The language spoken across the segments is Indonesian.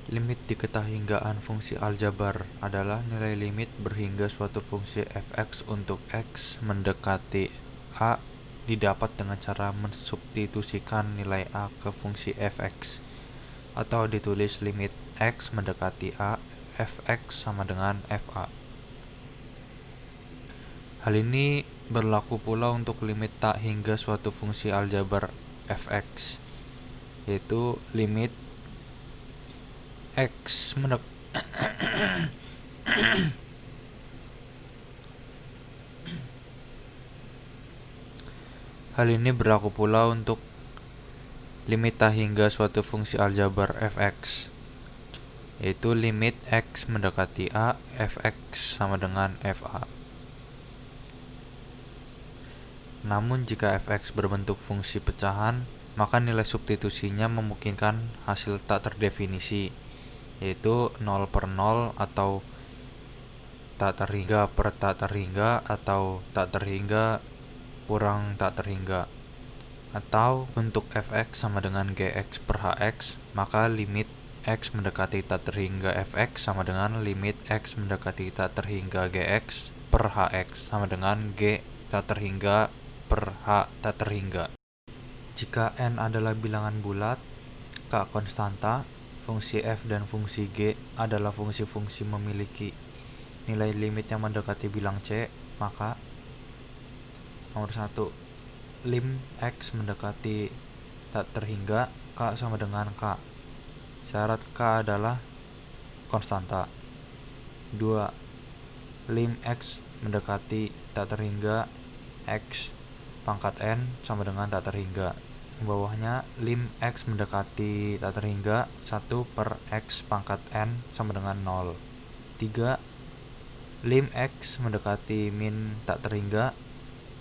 Limit diketahinggaan fungsi aljabar adalah nilai limit berhingga suatu fungsi fx untuk x mendekati a didapat dengan cara mensubstitusikan nilai a ke fungsi fx, atau ditulis limit x mendekati a fx sama dengan fa. Hal ini berlaku pula untuk limit tak hingga suatu fungsi aljabar fx, yaitu limit x Hal ini berlaku pula untuk limit tak hingga suatu fungsi aljabar fx, yaitu limit x mendekati a fx sama dengan fa. Namun jika fx berbentuk fungsi pecahan, maka nilai substitusinya memungkinkan hasil tak terdefinisi, yaitu 0 per 0 atau tak terhingga per tak terhingga atau tak terhingga kurang tak terhingga. Atau untuk fx sama dengan gx per hx, maka limit x mendekati tak terhingga fx sama dengan limit x mendekati tak terhingga gx per hx sama dengan g tak terhingga per h tak terhingga. Jika n adalah bilangan bulat, k konstanta, fungsi f dan fungsi g adalah fungsi-fungsi memiliki nilai limit yang mendekati bilang c, maka nomor 1, lim x mendekati tak terhingga k sama dengan k. Syarat k adalah konstanta. 2, lim x mendekati tak terhingga x pangkat n sama dengan tak terhingga. Yang bawahnya lim x mendekati tak terhingga 1 per x pangkat n sama dengan 0. 3, lim x mendekati min tak terhingga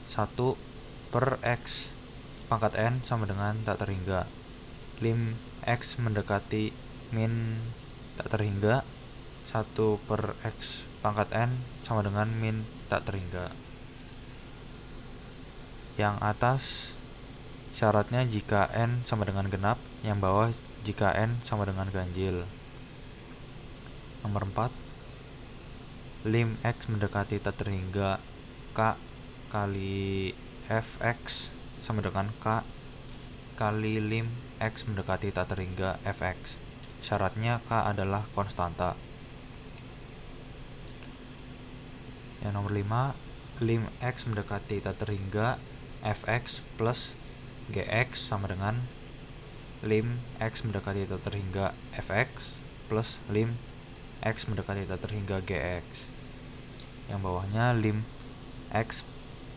1 per x pangkat n sama dengan tak terhingga. Lim x mendekati min tak terhingga 1 per x pangkat n sama dengan min tak terhingga. Yang atas syaratnya jika n sama dengan genap, yang bawah jika n sama dengan ganjil. Nomor 4, lim x mendekati tak terhingga k kali fx sama dengan k kali lim x mendekati tak terhingga fx. Syaratnya k adalah konstanta. Yang nomor 5, lim x mendekati tak terhingga fx plus gx sama dengan lim x mendekati tak terhingga fx plus lim x mendekati tak terhingga gx. Yang bawahnya lim x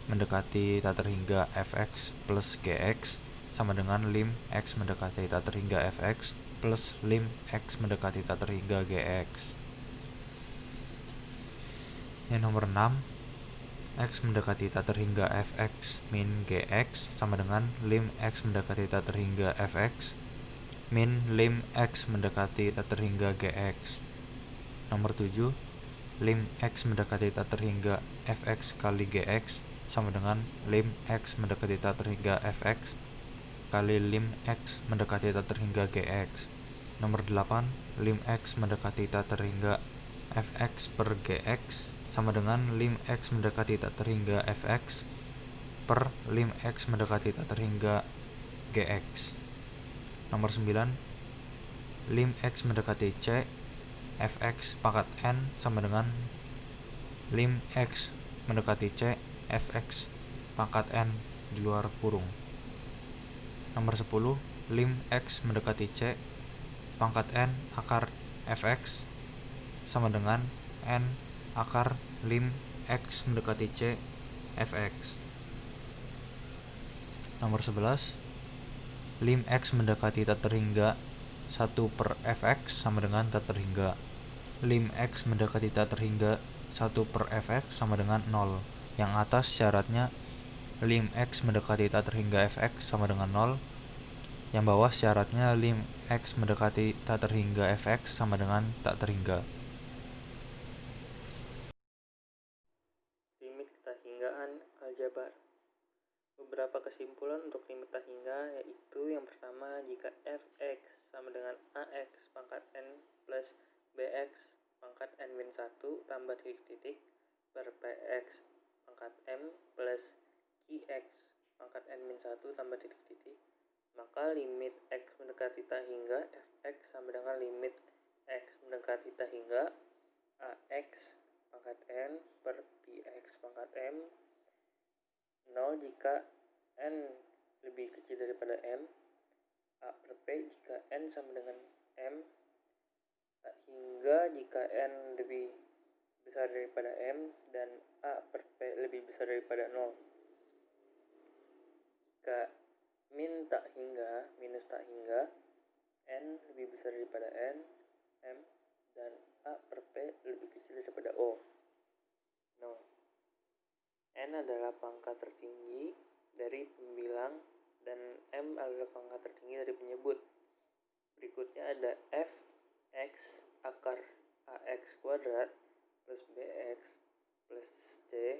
mendekati tak terhingga fx plus gx sama dengan lim x mendekati tak terhingga fx plus lim x mendekati tak terhingga gx. Yang nomor 6, x mendekati tak terhingga fx min gx sama dengan lim x mendekati tak terhingga fx min lim x mendekati tak terhingga gx. Nomor 7, lim x mendekati tak terhingga fx kali gx sama dengan lim x mendekati tak terhingga fx kali lim x mendekati tak terhingga gx. Nomor 8, lim x mendekati tak terhingga fx per gx sama dengan lim x mendekati tak terhingga fx per lim x mendekati tak terhingga gx. Nomor 9, lim x mendekati c fx pangkat n sama dengan lim x mendekati c fx pangkat n di luar kurung. Nomor 10, lim x mendekati c pangkat n akar fx sama dengan n akar lim x mendekati c fx. Nomor 11, lim x mendekati tak terhingga 1 per fx sama dengan tak terhingga. Lim x mendekati tak terhingga 1 per fx sama dengan 0. Yang atas syaratnya lim x mendekati tak terhingga fx sama dengan 0. Yang bawah syaratnya lim x mendekati tak terhingga fx sama dengan tak terhingga. Limit ketahinggaan aljabar. Beberapa kesimpulan untuk limit tak hingga yaitu yang pertama, jika fx sama dengan ax pangkat n plus bx pangkat n-1 tambah titik-titik per px pangkat m plus qx pangkat n-1 tambah titik-titik, maka limit x mendekati tak hingga fx sama dengan limit x mendekati tak hingga ax pangkat n per px pangkat m 0 jika n lebih kecil daripada m, a per p jika n sama dengan m, tak hingga jika n lebih besar daripada m, dan a per p lebih besar daripada 0. Jika min tak hingga, minus tak hingga, n lebih besar daripada n, m, dan a per p lebih kecil daripada o. 0. N adalah pangkat tertinggi dari pembilang dan M adalah pangkat tertinggi dari penyebut. Berikutnya ada fx akar ax kuadrat plus bx plus c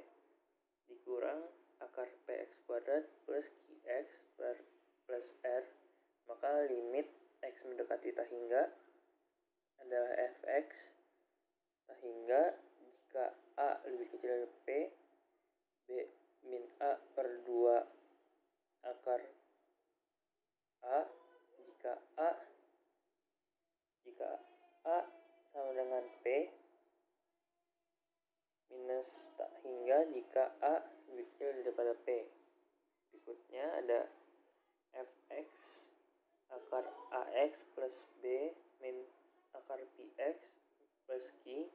dikurang akar px kuadrat plus qx plus r, maka limit x mendekati tak hingga adalah fx tak hingga jika a lebih kecil dari p, b min a per 2 akar a jika a sama dengan p, minus tak hingga jika a lebih kecil daripada p. Berikutnya ada fx akar ax plus b min akar px plus q,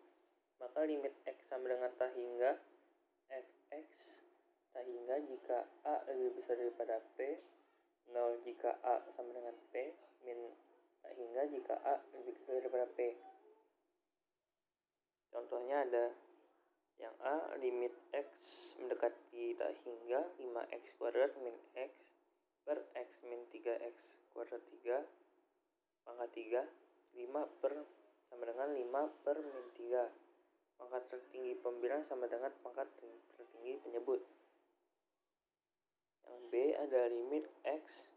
maka limit x sama dengan tak hingga fx tak hingga jika a lebih besar daripada p, 0 jika a sama dengan p, min tak hingga jika a lebih kecil daripada p. Contohnya ada yang a, limit x mendekati tak hingga 5x kuadrat min x per x min 3x kuadrat 3 pangkat 3, 5 per sama dengan 5 per min 3. Pangkat tertinggi pembilang sama dengan pangkat tertinggi penyebut. Yang B adalah limit x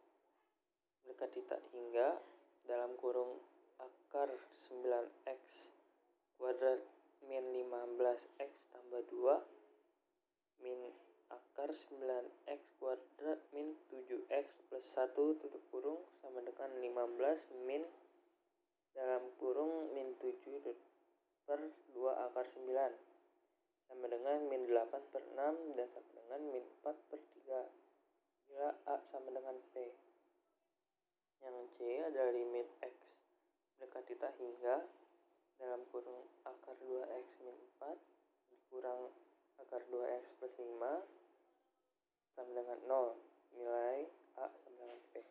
mendekati tak hingga dalam kurung akar 9x kuadrat min 15x tambah 2 min akar 9x kuadrat min 7x plus 1 tutup kurung sama dengan 15 min dalam kurung min 7 per 2 akar 9 sama dengan min 8 per 6 dan sama dengan min 4 per 3 bila a sama dengan p. Yang C adalah limit x mendekati tak hingga dalam kurung akar 2x min 4 dikurang akar 2x plus 5 sama dengan 0, nilai a sama dengan p.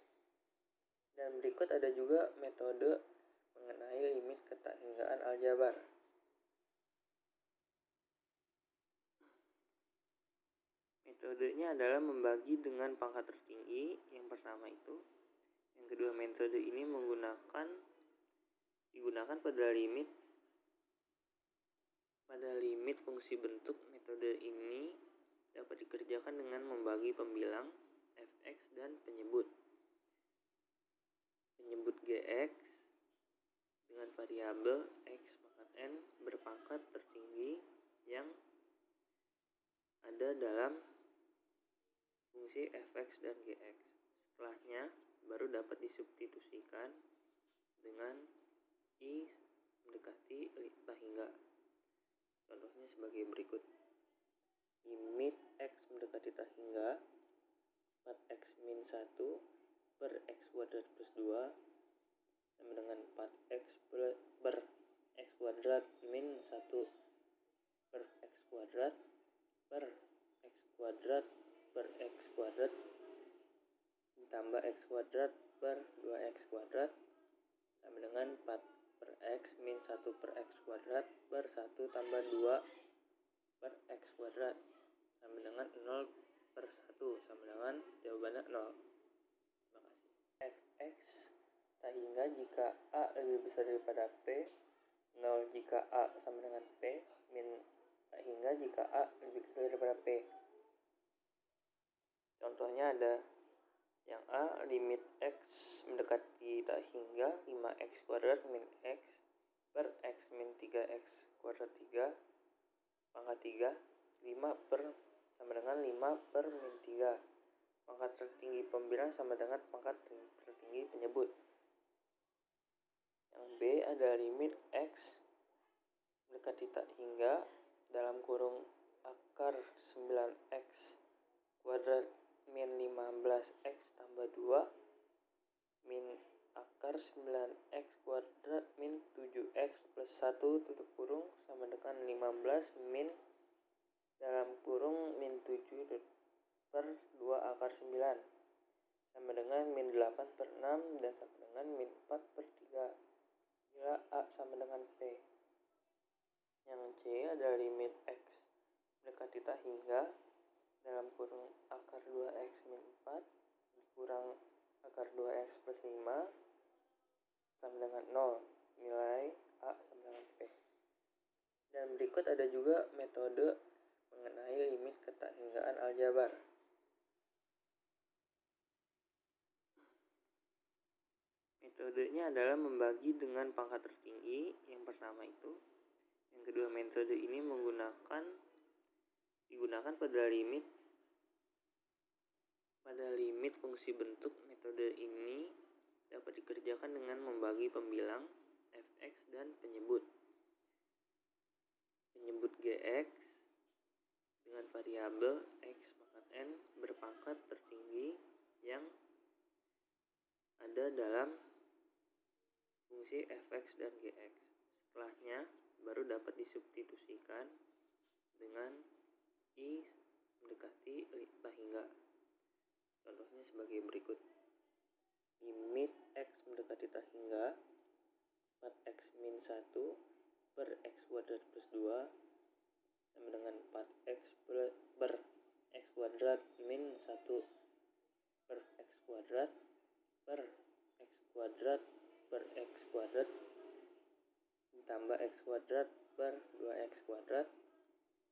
Dan berikut ada juga metode mengenai limit ketakhinggaan aljabar. Metodenya adalah membagi dengan pangkat tertinggi, yang pertama itu. Yang kedua, metode ini digunakan pada limit fungsi bentuk. Metode ini dapat dikerjakan dengan membagi pembilang fx dan penyebut gx dengan variabel x pangkat n berpangkat tertinggi yang ada dalam fungsi fx dan gx. Setelahnya baru dapat disubstitusikan dengan i mendekati tak hingga. Contohnya sebagai berikut. Limit x mendekati tak hingga 4x min 1 per x kuadrat plus 2 sama dengan 4x per x kuadrat min 1 per x kuadrat per x kuadrat per x kuadrat ditambah x kuadrat per 2x kuadrat sama dengan 4 per x min 1 per x kuadrat per 1 tambah 2 per x kuadrat sama dengan 0 per 1 sama dengan jawabannya 0. Terima kasih. Fx tak hingga jika a lebih besar daripada p, 0 jika a sama dengan p, min tak hingga jika a lebih kecil daripada p. Contohnya ada yang A, limit x mendekati tak hingga 5x kuadrat min x per x min 3x kuadrat 3 pangkat 3 5 per sama dengan 5 per min 3. Pangkat tertinggi pembilang sama dengan pangkat tertinggi penyebut. Yang B ada limit x mendekati tak hingga dalam kurung akar 9x kuadrat min 15x tambah 2 min akar 9x kuadrat min 7x plus 1 tutup kurung sama dengan 15 min dalam kurung min 7 per 2 akar 9 sama dengan min 8 per 6 dan sama dengan min 4 per 3 bila A sama dengan P. Yang C ada limit x mendekati tak hingga dalam kurung akar 2x min 4 dikurang akar 2x plus 5 sama dengan 0. Nilai A sama dengan P. Dan berikut ada juga metode mengenai limit ketakhinggaan aljabar. Metodenya adalah membagi dengan pangkat tertinggi, yang pertama itu. Yang kedua, metode ini digunakan pada limit fungsi bentuk. Metode ini dapat dikerjakan dengan membagi pembilang fx dan penyebut gx dengan variabel x pangkat n berpangkat tertinggi yang ada dalam fungsi fx dan gx. Setelahnya baru dapat disubstitusikan dengan i mendekati tak hingga. Contohnya sebagai berikut. Limit x mendekati tak hingga 4x min 1 per x kuadrat plus 2 sama dengan 4x per x kuadrat min 1 per x kuadrat per x kuadrat per x kuadrat ditambah x kuadrat per 2x kuadrat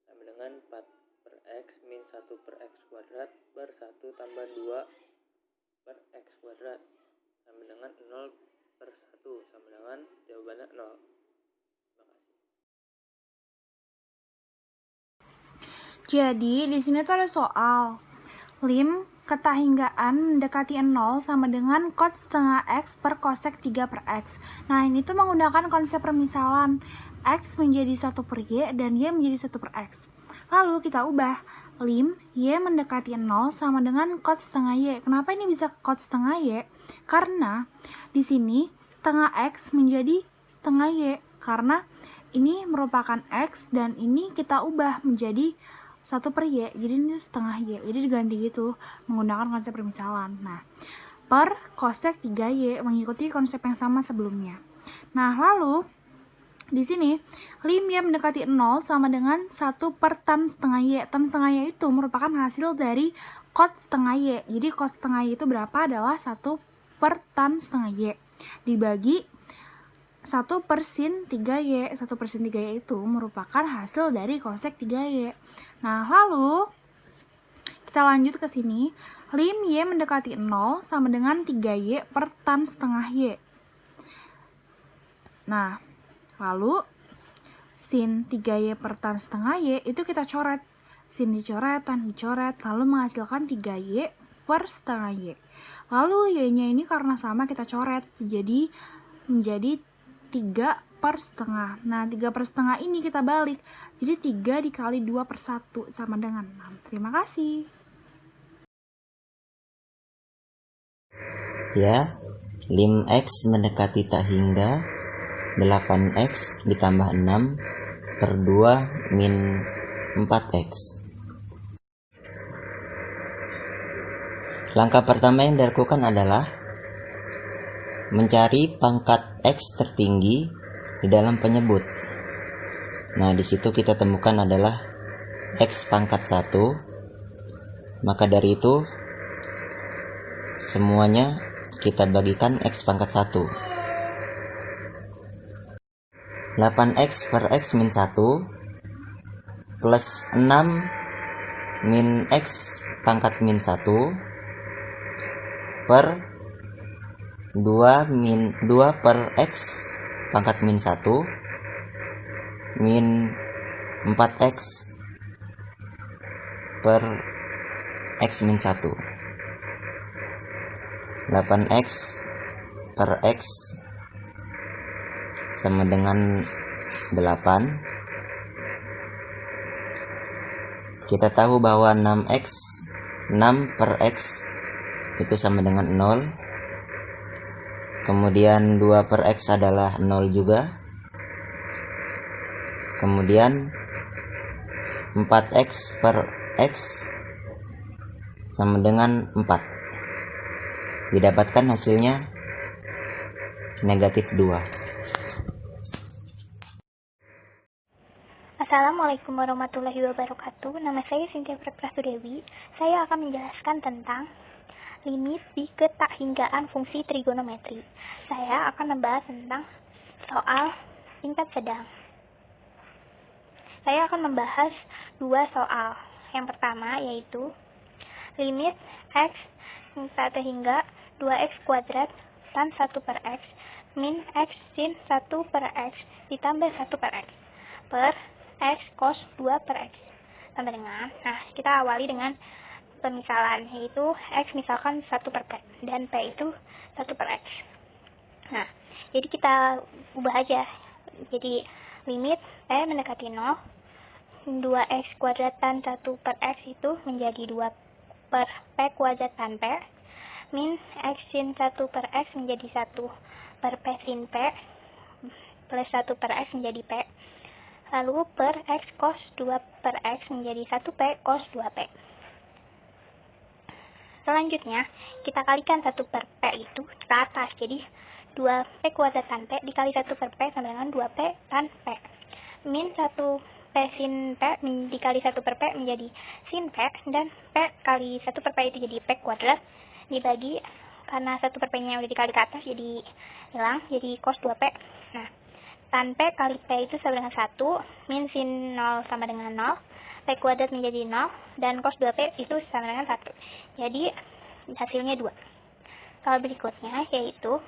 sama dengan 4 per x min 1 per x kuadrat per 1 tambah 2 per x kuadrat sama dengan 0 per 1 sama dengan jawabannya 0. Terima kasih. Jadi di sini tuh ada soal lim ketahinggaan mendekati 0 sama dengan cot setengah x per cosec 3 per x. Nah ini tuh menggunakan konsep permisalan x menjadi 1 per y dan y menjadi 1 per x. Lalu kita ubah lim y mendekati 0 sama dengan cot setengah y. Kenapa ini bisa cot setengah y? Karena di sini setengah x menjadi setengah y, karena ini merupakan x dan ini kita ubah menjadi 1 per y, jadi ini setengah y, jadi diganti gitu menggunakan konsep permisalan. Nah, per cosec 3y mengikuti konsep yang sama sebelumnya. Nah, lalu di sini lim y mendekati 0 sama dengan 1 per tan setengah y. Tan setengah y itu merupakan hasil dari cot setengah y. Jadi cot setengah y itu berapa? Adalah 1 per tan setengah y dibagi 1 per sin 3y. 1 per sin 3y itu merupakan hasil dari cosec 3y. Nah, lalu kita lanjut ke sini. Lim y mendekati 0 sama dengan 3y per tan setengah y. Nah, lalu sin 3y per tan setengah y itu kita coret. Sin dicoret, tan dicoret, lalu menghasilkan 3y per setengah y. Lalu y-nya ini karena sama kita coret, jadi menjadi 3 per setengah. Nah, 3 per setengah ini kita balik, jadi 3 dikali 2 per 1 sama dengan 6. Terima kasih. Ya, lim x mendekati tak hingga 8x ditambah 6 per 2 min 4x. Langkah pertama yang dilakukan adalah mencari pangkat x tertinggi di dalam penyebut. Nah, di situ kita temukan adalah x pangkat 1. Maka dari itu semuanya kita bagikan x pangkat 1. 8x per x min 1 plus 6 min x pangkat min 1 per 2 per X pangkat min 1 min 4X per X min 1. 8X per X sama dengan 8. Kita tahu bahwa 6 per X itu sama dengan 0. Kemudian 2 per X adalah 0 juga. Kemudian 4X per X sama dengan 4. Didapatkan hasilnya negatif 2. Assalamualaikum warahmatullahi wabarakatuh. Nama saya Cynthia Prasudewi. Saya akan menjelaskan tentang limit di ketakhinggaan fungsi trigonometri. Saya akan membahas tentang soal tingkat sedang. Saya akan membahas 2 soal. Yang pertama yaitu limit X tak hingga 2X kuadrat tan 1 per X min X sin 1 per X ditambah 1 per X per X cos 2 per X sama dengan, kita awali dengan pemisalan, yaitu X misalkan 1 per P dan P itu 1 per X. Nah, jadi kita ubah aja, jadi limit P mendekati 0, 2X kuadrat tan 1 per X itu menjadi 2 per P kuadrat tan P min X sin 1 per X menjadi 1 per P sin P plus 1 per X menjadi P, lalu per X cos 2 per X menjadi 1 P cos 2P. Selanjutnya kita kalikan 1 per P itu ke atas, jadi 2P kuadrat tan P dikali 1 per P sama dengan 2P tan P min 1 P sin P dikali 1 per P menjadi sin P, dan P kali 1 per P itu jadi P kuadrat dibagi, karena 1 per P nya udah dikali ke atas jadi hilang, jadi cos 2P. Nah, tan P kali P itu sama dengan 1, min sin 0 sama dengan 0, P kuadrat menjadi 0, dan cos 2P itu sama dengan 1. Jadi hasilnya 2. Soal berikutnya yaitu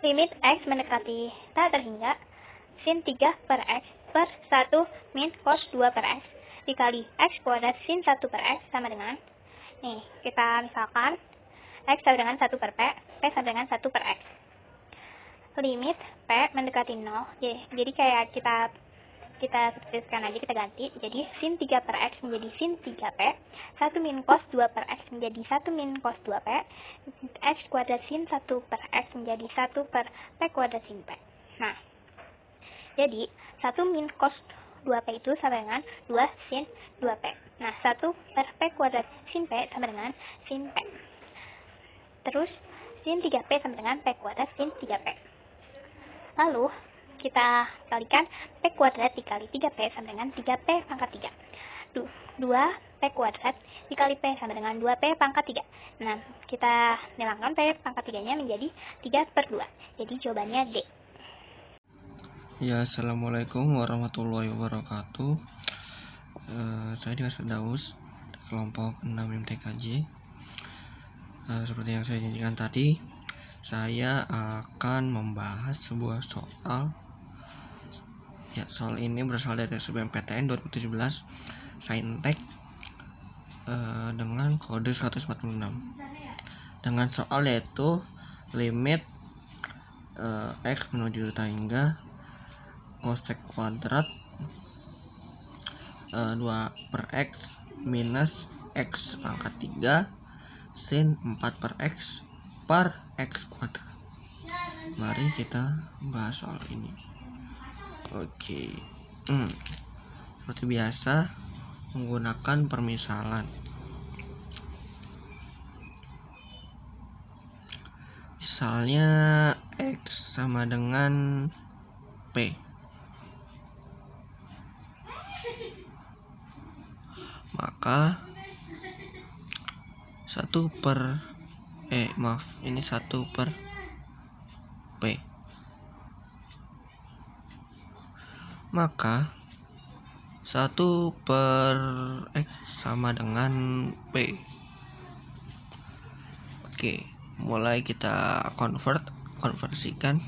limit X mendekati tak terhingga sin 3 per X per 1 min cos 2 per X dikali X kuadrat sin 1 per X sama dengan, nih kita misalkan X sama dengan 1 per P, P sama dengan 1 per X. Limit P mendekati 0, jadi kayak kita substitusikan aja, kita ganti, jadi sin 3 per X menjadi sin 3P, 1 min cos 2 per X menjadi 1 min cos 2P, X kuadrat sin 1 per X menjadi 1 per P kuadrat sin P. Nah, jadi 1 min cos 2P itu sama dengan 2 sin 2P. Nah, 1 per P kuadrat sin P sama dengan sin P. Terus, sin 3P sama dengan P kuadrat sin 3P. Lalu, kita kalikan P kuadrat dikali 3P sama dengan 3P pangkat 3. 2P kuadrat dikali P sama dengan 2P pangkat 3. Nah, kita hilangkan P pangkat 3-nya menjadi 3 per 2. Jadi jawabannya D. Ya, assalamualaikum warahmatullahi wabarakatuh. Saya Dimas Firdaus, kelompok 6 MTKJ. Seperti yang saya janjikan tadi, saya akan membahas sebuah soal. Ya, soal ini berasal dari SBMPTN 2017 Saintek dengan kode 146. Dengan soal yaitu limit X menuju tak hingga cosec kuadrat 2 per X minus X pangkat 3 sin 4 per X per X kuadrat. Mari kita bahas soal ini. Oke. Seperti biasa menggunakan permisalan. Misalnya X sama dengan P. Maka 1 per ini 1 per P. Maka 1 per X sama dengan P. Oke, mulai kita konversikan.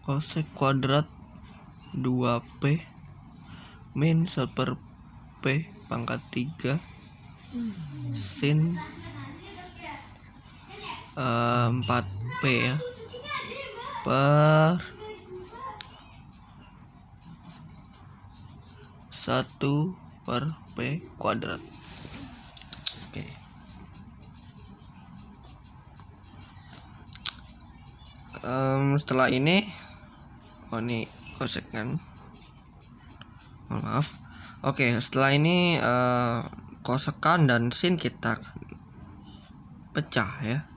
Kosek kuadrat 2P min 1 per P pangkat 3 sin 4P ya per 1 per P kuadrat. Oke. Setelah ini ini kosek kan, maaf. Oke, setelah ini kosekan dan sin kita akan pecah ya.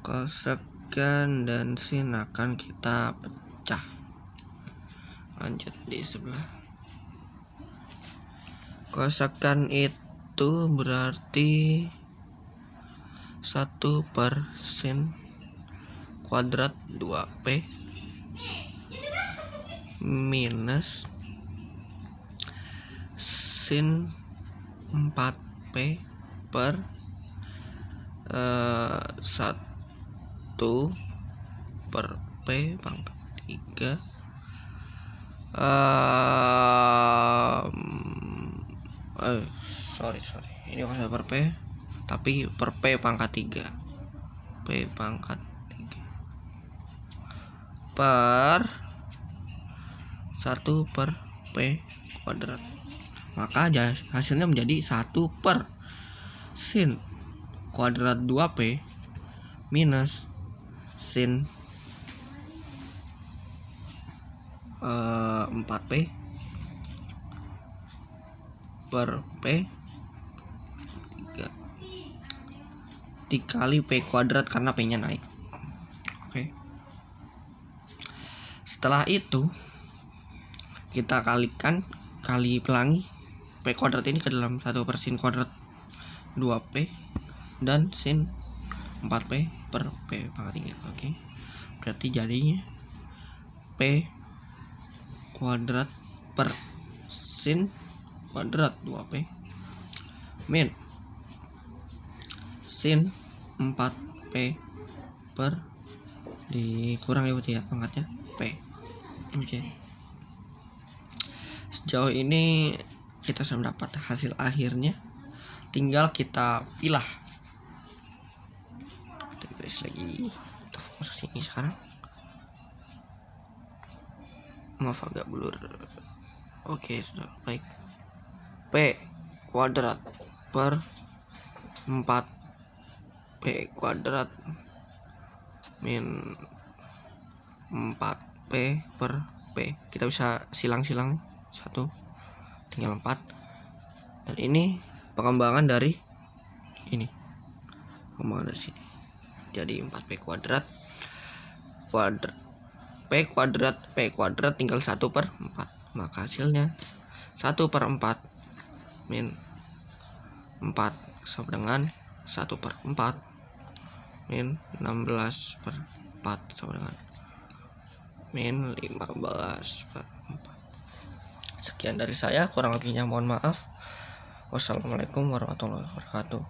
Kosekan dan sin akan kita pecah. Lanjut di sebelah. Kosekan itu berarti 1 per sin kuadrat 2P minus sin 4P per 1 per P pangkat 3 sorry ini bukan per P tapi per P pangkat 3 P pangkat 3 per 1 per P kuadrat, maka hasilnya menjadi 1 per sin kuadrat 2P minus sin 4P per P 3 dikali P kuadrat karena P nya naik. Oke. Setelah itu kita kali pelangi P kuadrat ini ke dalam 1 per sin kuadrat 2P dan sin 4P per P pangkat 3. Oke. Berarti jadinya P kuadrat per sin kuadrat 2P min sin 4P per dikurang ya berarti ya pangkatnya P. Oke. Sejauh ini kita sudah mendapat hasil akhirnya, tinggal kita pilah. Kita tulis lagi, kita fokus ke sini sekarang. Maaf agak blur. Oke, sudah baik. P kuadrat per 4P kuadrat min 4P per P. Kita bisa silang-silang 1 tinggal 4. Dan ini pengembangan dari ini. Pengembangan dari sini. Jadi 4P kuadrat P kuadrat tinggal 1 per 4. Maka hasilnya 1 per 4 min 4 sama dengan 1 per 4 min 16 per 4 sama dengan min 15 per 4. Sekian dari saya, kurang lebihnya mohon maaf. Wassalamualaikum warahmatullahi wabarakatuh.